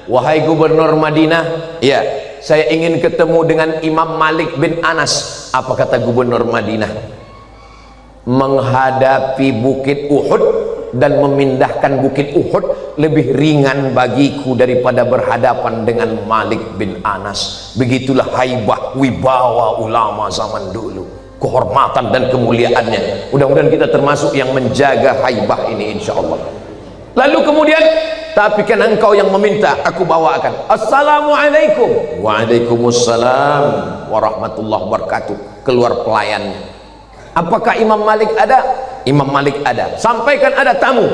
Wahai gubernur Madinah, ya, saya ingin ketemu dengan Imam Malik bin Anas. Apa kata gubernur Madinah? Menghadapi bukit Uhud dan memindahkan bukit Uhud lebih ringan bagiku daripada berhadapan dengan Malik bin Anas. Begitulah haibah wibawa ulama zaman dulu, kehormatan dan kemuliaannya. Mudah-mudahan kita termasuk yang menjaga haibah ini, insya Allah. Lalu kemudian, tapi kan engkau yang meminta, aku bawakan. Assalamualaikum. Waalaikumsalam warahmatullahi wabarakatuh. Keluar pelayannya. Apakah Imam Malik ada? Imam Malik ada. Sampaikan ada tamu.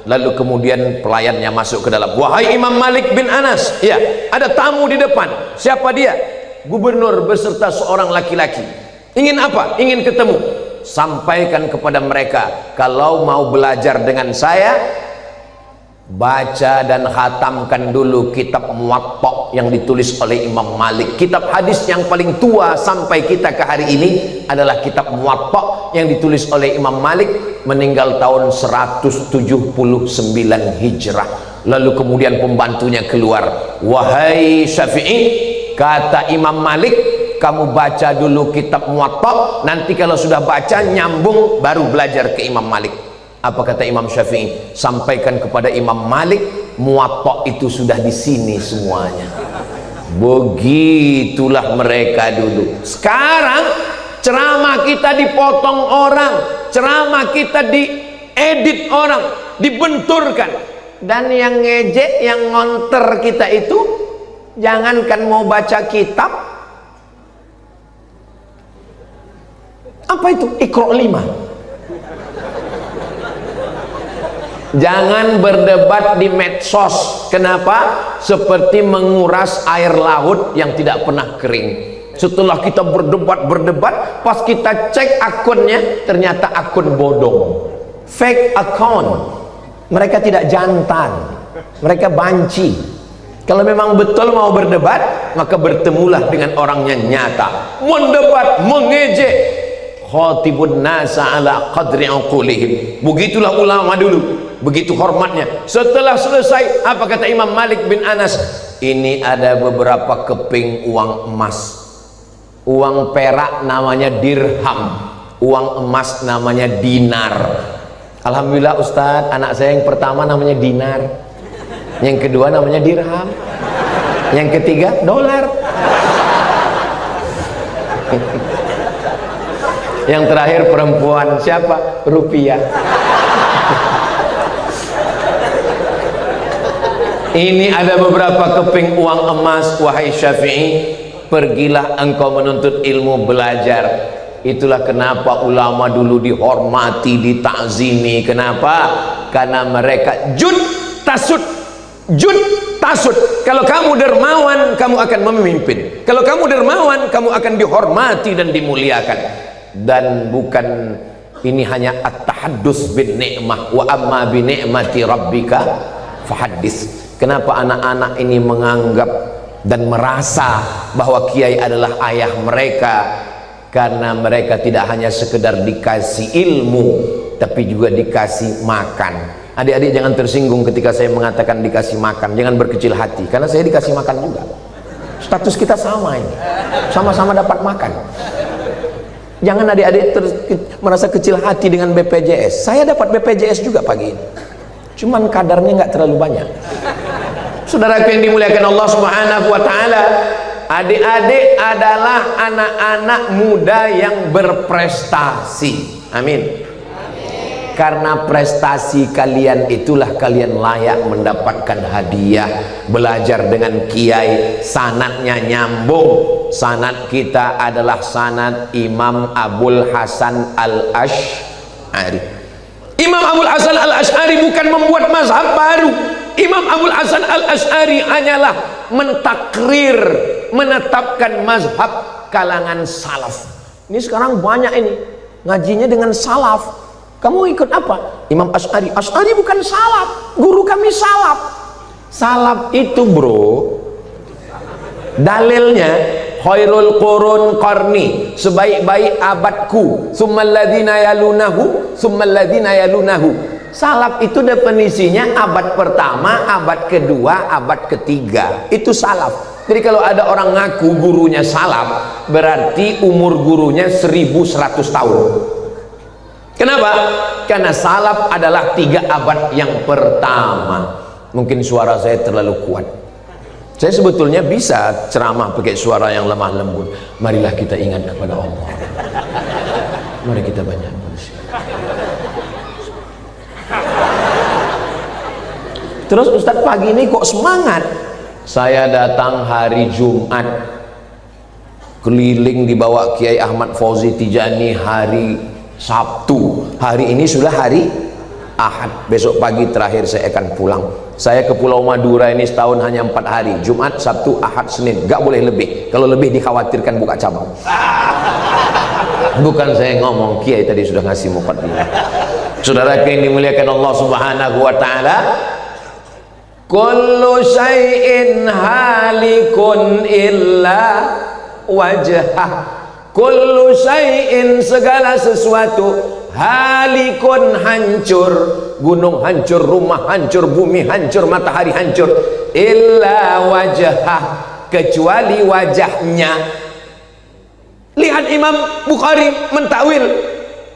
Lalu kemudian pelayannya masuk ke dalam. Wahai Imam Malik bin Anas, ya, ada tamu di depan. Siapa dia? Gubernur beserta seorang laki-laki. Ingin apa? Ingin ketemu. Sampaikan kepada mereka, kalau mau belajar dengan saya, baca dan khatamkan dulu kitab Muwatta yang ditulis oleh Imam Malik. Kitab hadis yang paling tua sampai kita ke hari ini adalah kitab Muwatta yang ditulis oleh Imam Malik, meninggal tahun 179 Hijrah. Lalu kemudian pembantunya keluar. Wahai Syafi'i, kata Imam Malik, kamu baca dulu kitab Muwatta, nanti kalau sudah baca nyambung baru belajar ke Imam Malik. Apa kata Imam Syafi'i? Sampaikan kepada Imam Malik, Muwatta itu sudah di sini semuanya. Begitulah mereka dulu. Sekarang ceramah kita dipotong orang, ceramah kita diedit orang, dibenturkan. Dan yang ngejek, yang ngonter kita itu, jangankan mau baca kitab, apa itu? Iqra 5. Jangan berdebat di medsos. Kenapa? Seperti menguras air laut yang tidak pernah kering. Setelah kita berdebat, pas kita cek akunnya, ternyata akun bodong, fake account. Mereka tidak jantan, mereka banci. Kalau memang betul mau berdebat, maka bertemulah dengan orang yang nyata. Mendebat, mengejek, khatibun nasa ala qadri uqulihim. Begitulah ulama dulu. Begitu hormatnya. Setelah selesai, apa kata Imam Malik bin Anas? Ini ada beberapa keping uang emas. Uang perak namanya dirham, uang emas namanya dinar. Alhamdulillah Ustadz, anak saya yang pertama namanya dinar, yang kedua namanya dirham, yang ketiga dolar, yang terakhir perempuan siapa? Rupiah. Ini ada beberapa keping uang emas. Wahai Syafi'i, pergilah engkau menuntut ilmu, belajar. Itulah kenapa ulama dulu dihormati, ditakzimi. Kenapa? Karena mereka jud tasud. Jud tasud. Kalau kamu dermawan, kamu akan memimpin. Kalau kamu dermawan, kamu akan dihormati dan dimuliakan. Dan bukan Ini hanya at-tahaddus bin ni'mah, wa amma bi ni'mati rabbika fahaddis. Kenapa anak-anak ini menganggap dan merasa bahwa kiai adalah ayah mereka? Karena mereka tidak hanya sekedar dikasih ilmu, tapi juga dikasih makan. Adik-adik jangan tersinggung ketika saya mengatakan dikasih makan, jangan berkecil hati, karena saya dikasih makan juga. Status kita sama ini, sama-sama dapat makan. Jangan adik-adik merasa kecil hati dengan BPJS. Saya dapat BPJS juga pagi ini, cuman kadarnya nggak terlalu banyak. Saudaraku yang dimuliakan Allah Subhanahu wa Ta'ala, adik-adik adalah anak-anak muda yang berprestasi. Amin. Karena prestasi kalian itulah kalian layak mendapatkan hadiah. Belajar dengan kiai, sanadnya nyambung. Sanad kita adalah sanad Imam Abul Hasan Al-Asy'ari. Imam Abul Hasan Al-Asy'ari bukan membuat mazhab baru. Imam Abul Hasan Al-Asy'ari hanyalah mentakrir, menetapkan mazhab kalangan salaf. Ini sekarang banyak ini ngajinya dengan salaf. Kamu ikut apa? Imam Asy'ari. Asy'ari bukan salaf, guru kami salaf. Salaf itu bro, dalilnya khairul qurun qarni, sebaik-baik abadku, tsummal ladzina yalunahu, tsummal ladzina yalunahu. Salaf itu definisinya abad pertama, abad kedua, abad ketiga. Itu salaf. Jadi kalau ada orang ngaku gurunya salaf, berarti umur gurunya 1100 tahun. Kenapa? Karena salaf adalah 3 abad yang pertama. Mungkin suara saya terlalu kuat. Saya sebetulnya bisa ceramah pakai suara yang lemah lembut. Marilah kita ingat kepada Allah. Mari kita banyak bersyukur. Terus Ustadz pagi ini kok semangat? Saya datang hari Jumat, keliling dibawa Kiai Ahmad Fauzi Tijani hari Sabtu. Hari ini sudah hari Ahad. Besok pagi terakhir saya akan pulang. Saya ke Pulau Madura ini setahun hanya 4 hari. Jumat, Sabtu, Ahad, Senin. Gak boleh lebih. Kalau lebih dikhawatirkan buka cabang. Bukan saya ngomong, Kiai tadi sudah ngasih muqaddimah. Saudara yang dimuliakan Allah Subhanahu wa Ta'ala, kullu syai'in halikun illa wajhah. Kullu syai'in, segala sesuatu, halikun, hancur, gunung hancur, rumah hancur, bumi hancur, matahari hancur, illa wajhah, kecuali wajahnya. Lihat Imam Bukhari mentakwil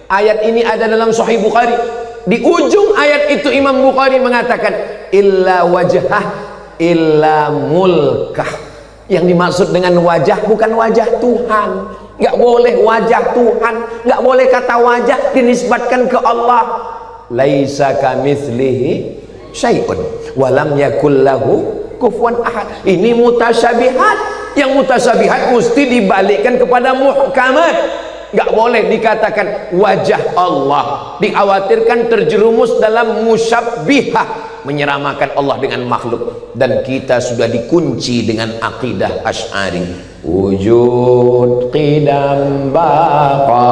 ayat ini, ada dalam Sahih Bukhari. Di ujung ayat itu Imam Bukhari mengatakan illa wajhah illa mulkah. Yang dimaksud dengan wajah bukan wajah Tuhan. Nggak boleh wajah Tuhan, nggak boleh kata wajah dinisbatkan ke Allah. Laisa kamitslihi syai'un wa lam yakul lahu kufuwan ahad. Ini mutasyabihat. Yang mutasyabihat mesti dibalikkan kepada muhkamat. Nggak boleh dikatakan wajah Allah, dikhawatirkan terjerumus dalam musyabbihah, menyeramakan Allah dengan makhluk. Dan kita sudah dikunci dengan akidah Asy'ari. Wujud qidam baqa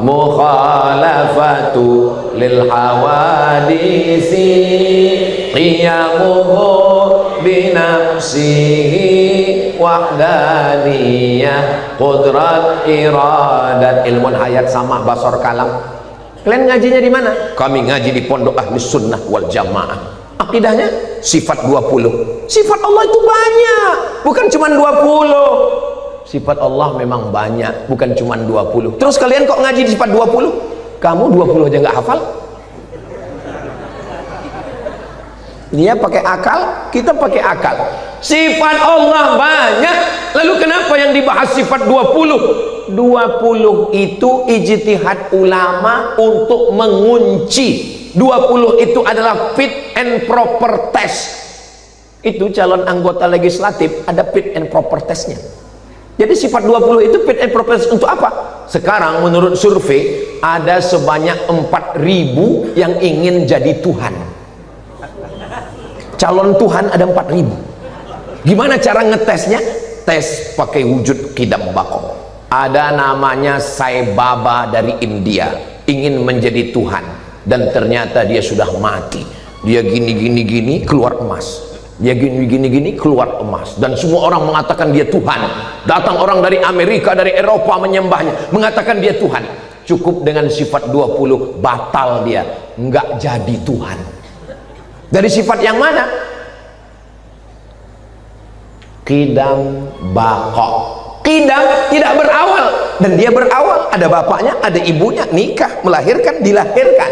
mukhalafatu lil hawadisi qiyamuhu binafsihi wahdaniyah qudrat iradat. Ilmu hayat sama basor kalam. Kalian ngajinya di mana? Kami ngaji di Pondok Ahli Sunnah wal Jamaah. Akidahnya sifat 20. Sifat Allah itu banyak, bukan cuma 20. Sifat Allah memang banyak, bukan cuma 20. Terus kalian kok ngaji di sifat 20? Kamu 20 aja nggak hafal. Dia pakai akal, kita pakai akal. Sifat Allah banyak, lalu kenapa yang dibahas sifat 20? 20 itu ijtihad ulama untuk mengunci. 20 itu adalah fit and proper test. Itu calon anggota legislatif ada fit and proper testnya. Jadi sifat 20 itu fit and proper test untuk apa? Sekarang menurut survei ada sebanyak 4.000 yang ingin jadi Tuhan. Calon Tuhan ada 4.000. Gimana cara ngetesnya? Tes pakai wujud qidam baqo. Ada namanya Sai Baba dari India. ingin menjadi Tuhan, dan ternyata dia sudah mati. Dia gini keluar emas, dia gini keluar emas, dan semua orang mengatakan dia Tuhan. Datang orang dari Amerika, dari Eropa menyembahnya, mengatakan dia Tuhan. Cukup dengan sifat 20, batal dia, nggak jadi Tuhan. Dari sifat yang mana? Qidam baqo. Qidam tidak berawal, dan dia berawal, ada bapaknya, ada ibunya, nikah, melahirkan, dilahirkan.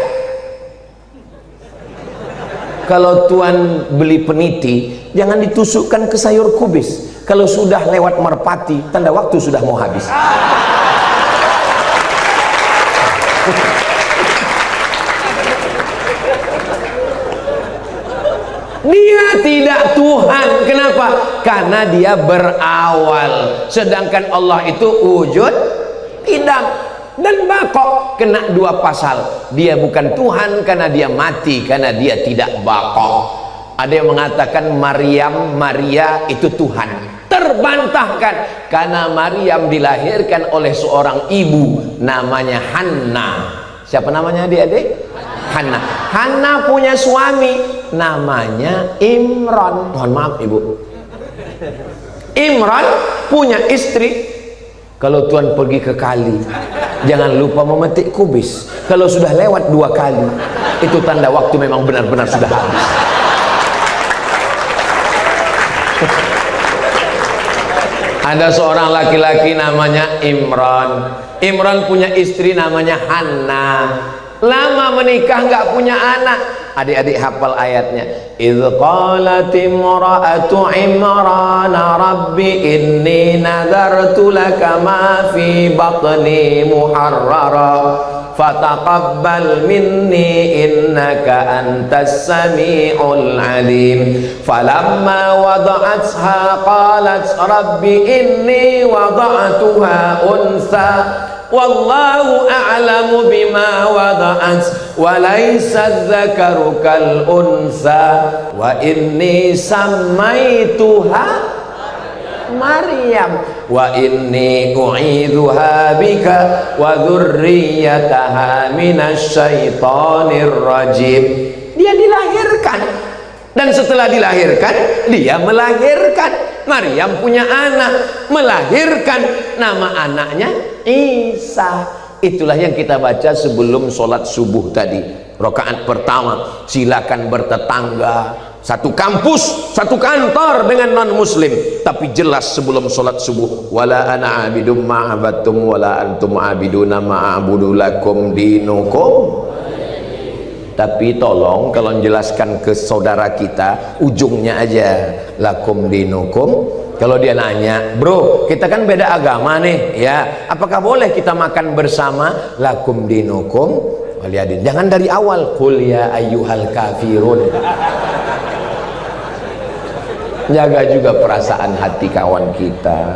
Kalau tuan beli peniti, jangan ditusukkan ke sayur kubis. Kalau sudah lewat merpati, tanda waktu sudah mau habis. Dia tidak Tuhan. Kenapa? Karena dia berawal. Sedangkan Allah itu wujud, qidam dan baqo, kena 2 pasal. Dia bukan Tuhan karena dia mati, karena dia tidak baqo. Ada yang mengatakan Maria itu Tuhan, terbantahkan, karena Maryam dilahirkan oleh seorang ibu namanya Hanna. Siapa namanya adik-adik? Hanna. Hanna punya suami namanya Imran. Mohon maaf ibu, Imran punya istri. Kalau tuan pergi ke kali, jangan lupa memetik kubis. Kalau sudah lewat 2 kali, itu tanda waktu memang benar-benar sudah habis. Ada seorang laki-laki namanya Imran. Imran punya istri namanya Hanna. Lama menikah nggak punya anak. Adik-adik hafal ayatnya. Idz qalat imra'atu Imran rabbi inni nadartu laka ma fi batni muharrara fataqabbal minni innaka antas sami'ul alim. Falamma wada'atha qalat rabbi inni wada'tuha unsa wallahu a'lamu bima wada'at wa laysa dzakaru kal unsa wa inni sammaituha Maryam wa inni u'idzuha bika wa dzurriyyataha minasyaitonir rajim. Dia dilahirkan, dan setelah dilahirkan dia melahirkan. Maryam punya anak, melahirkan, nama anaknya Isa. Itulah yang kita baca sebelum sholat subuh tadi. Rakaat pertama, silakan bertetangga, satu kampus, satu kantor dengan non muslim, tapi jelas sebelum sholat subuh, wala ana abidum ma'abattum wala antum abiduna ma'abudu lakum dinukum. Tapi tolong kalau menjelaskan ke saudara kita, ujungnya aja lakum dinukum. Kalau dia nanya, bro, kita kan beda agama nih, ya, apakah boleh kita makan bersama? Lakum dinukum waliyadin. Jangan dari awal, qul ya ayyuhal kafirun. Jaga juga perasaan hati kawan kita.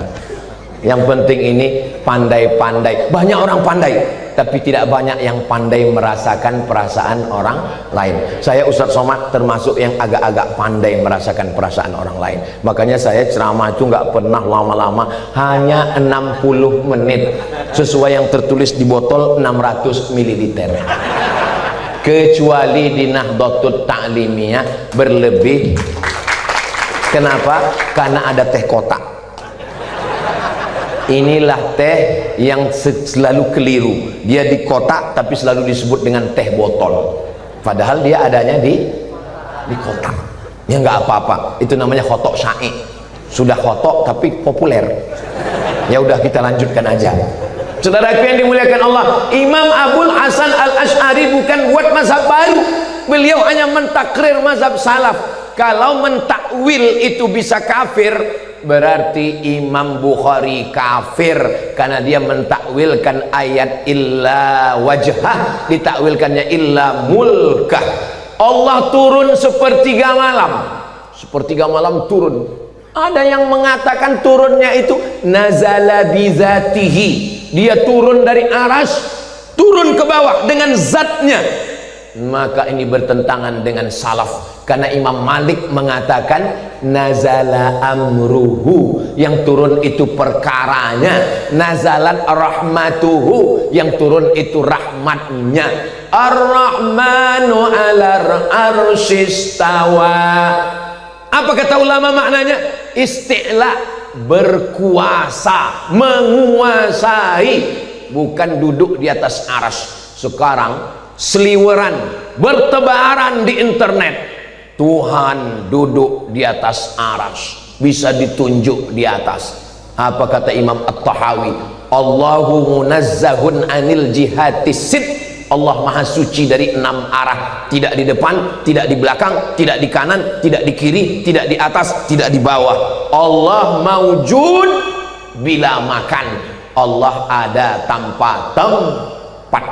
Yang penting ini pandai-pandai. Banyak orang pandai, tapi tidak banyak yang pandai merasakan perasaan orang lain. Saya Ustadz Somad termasuk yang agak-agak pandai merasakan perasaan orang lain. Makanya saya ceramah itu nggak pernah lama-lama, hanya 60 menit sesuai yang tertulis di botol 600 ml. Kecuali di Nahdlatul Ta'limiyah berlebih. Kenapa? Karena ada teh kotak. Inilah teh yang selalu keliru. Dia di kotak tapi selalu disebut dengan teh botol. Padahal dia adanya di kotak. Ya nggak apa-apa. Itu namanya khotok syai'. Sudah khotok tapi populer. Ya udah kita lanjutkan aja. Saudaraku yang dimuliakan Allah, Imam Abul Hasan Al-Asy'ari bukan buat mazhab baru. Beliau hanya mentakrir mazhab salaf. Kalau mentakwil itu bisa kafir, berarti Imam Bukhari kafir karena dia mentakwilkan ayat illa wajhah, ditakwilkannya illa mulkah. Allah turun sepertiga malam turun. Ada yang mengatakan turunnya itu nazala bizatihi, dia turun dari aras turun ke bawah dengan zatnya. maka ini bertentangan dengan salaf, karena Imam Malik mengatakan nazala amruhu, yang turun itu perkaranya, nazalat rahmatuhu, yang turun itu rahmatnya. Ar-Rahmanu 'alar arsyistawa. Apa kata ulama maknanya? Isti'la, berkuasa, menguasai, bukan duduk di atas aras. Sekarang seliweran, bertebaran di internet, Tuhan duduk di atas aras, bisa ditunjuk di atas. Apa kata Imam At-Tahawi? Allahu munazzahun anil jihatis sid. Allah maha suci dari 6 arah, tidak di depan, tidak di belakang, tidak di kanan, tidak di kiri, tidak di atas, tidak di bawah. Allah maujud bila makan, Allah ada tanpa tempat.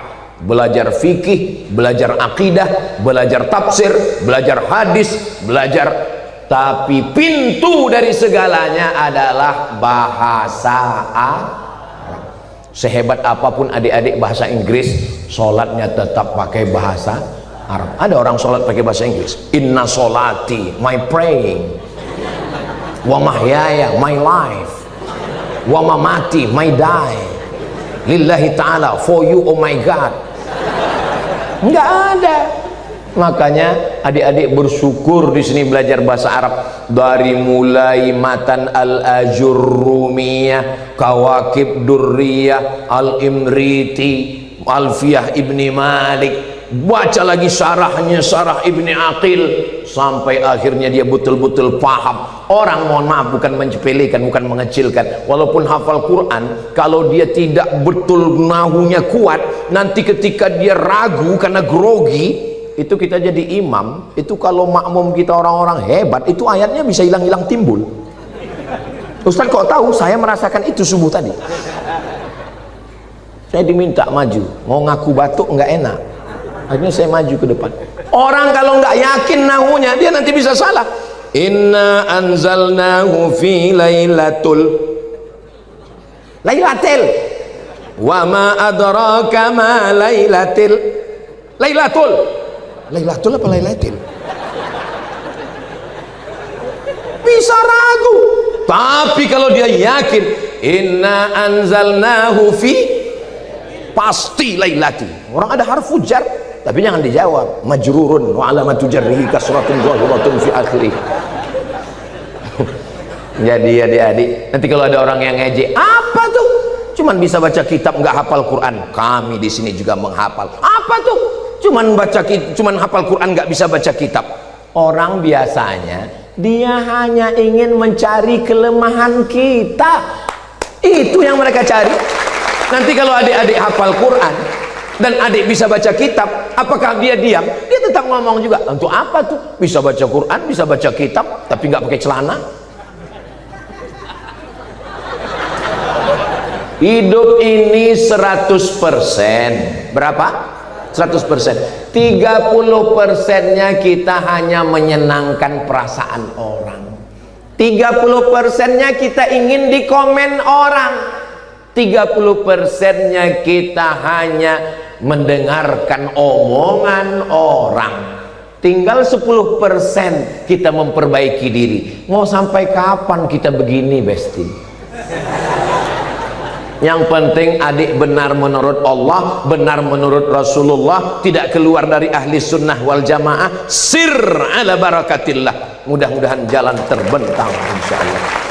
Belajar fikih, belajar akidah, belajar tafsir, belajar hadis, belajar, tapi pintu dari segalanya adalah bahasa Arab. Sehebat apapun adik-adik bahasa Inggris, sholatnya tetap pakai bahasa Arab. Ada orang sholat pakai bahasa Inggris. Inna sholati, my praying, wa mahyaya, my life, wa mamati, my die, lillahi ta'ala, for you, oh my God. Enggak ada. Makanya adik-adik bersyukur di sini belajar bahasa Arab, dari mulai matan al-Ajurrumiyah, Kawakib Durriyah, Al-Imriti, Alfiyah Ibni Malik, baca lagi syarahnya, Syarah Ibni Aqil, sampai akhirnya dia betul-betul paham. Orang, mohon maaf, bukan menyepelekan, bukan mengecilkan, walaupun hafal Quran, kalau dia tidak betul nahunya kuat, nanti ketika dia ragu karena grogi, itu kita jadi imam, itu kalau makmum kita orang-orang hebat, itu ayatnya bisa hilang-hilang timbul. Ustaz kok tahu? Saya merasakan itu subuh tadi. Saya diminta maju, mau ngaku batuk nggak enak, akhirnya saya maju ke depan. Orang kalau nggak yakin nahunya, dia nanti bisa salah. Inna anzalnahu fi lailatul wa ma adraka ma lailatul apa lailatul? Bisa ragu, tapi kalau dia yakin inna anzalnahu fi, pasti lailati. Orang ada harfu jar, tapi jangan dijawab majrurun wa alamatu jarrihi kasratun zahiratun fi akhirih. Jadi adik-adik, nanti kalau ada orang yang ngejek, apa tuh? Cuman bisa baca kitab nggak hafal Quran. Kami di sini juga menghafal. Apa tuh? Cuman hafal Quran nggak bisa baca kitab. Orang biasanya dia hanya ingin mencari kelemahan kita, itu yang mereka cari. Nanti kalau adik-adik hafal Quran dan adik bisa baca kitab, apakah dia diam? Dia tetap ngomong juga. Untuk apa tuh? Bisa baca Quran, bisa baca kitab, tapi nggak pakai celana. Hidup ini 100%. Berapa? 100%. 30%-nya kita hanya menyenangkan perasaan orang. 30%-nya kita ingin dikomen orang. 30%-nya kita hanya mendengarkan omongan orang. Tinggal 10% kita memperbaiki diri. Mau sampai kapan kita begini, Besti? Yang penting adik benar menurut Allah, benar menurut Rasulullah, tidak keluar dari ahli sunnah wal jamaah. Sir ala barakatillah. Mudah-mudahan jalan terbentang insyaallah.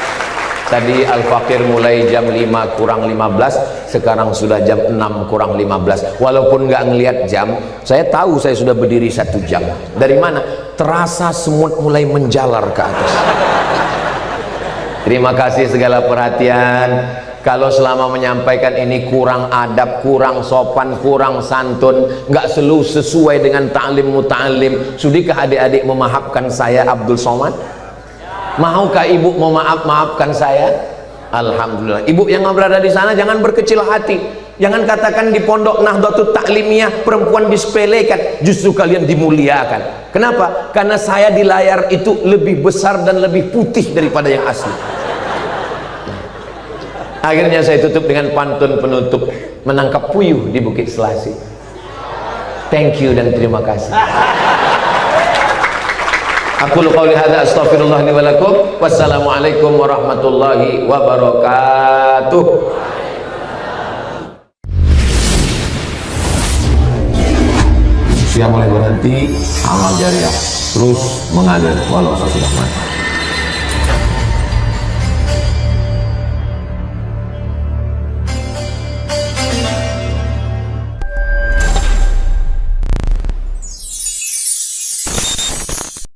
Tadi Al-Fakir mulai jam 5 kurang 15, sekarang sudah jam 6 kurang 15. Walaupun nggak ngelihat jam, saya tahu saya sudah berdiri 1 jam. Dari mana? Terasa semut mulai menjalar ke atas. Terima kasih segala perhatian. Kalau selama menyampaikan ini kurang adab, kurang sopan, kurang santun, nggak selalu sesuai dengan ta'lim muta'alim, sudikah adik-adik memaafkan saya, Abdul Somad? Maukah ibu maafkan saya? Alhamdulillah. Ibu yang berada di sana jangan berkecil hati. Jangan katakan di pondok Nahdlatul Ta'limiyah perempuan disepelekan, justru kalian dimuliakan. Kenapa? Karena saya di layar itu lebih besar dan lebih putih daripada yang asli. Akhirnya saya tutup dengan pantun penutup, menangkap puyuh di Bukit Selasi. Thank you dan terima kasih. Aku qouli hadza astaghfirullah li wa lakum. Wassalamualaikum warahmatullahi wabarakatuh. Siap mulai berhenti, amal jariah terus mengalir walau sesudah mati.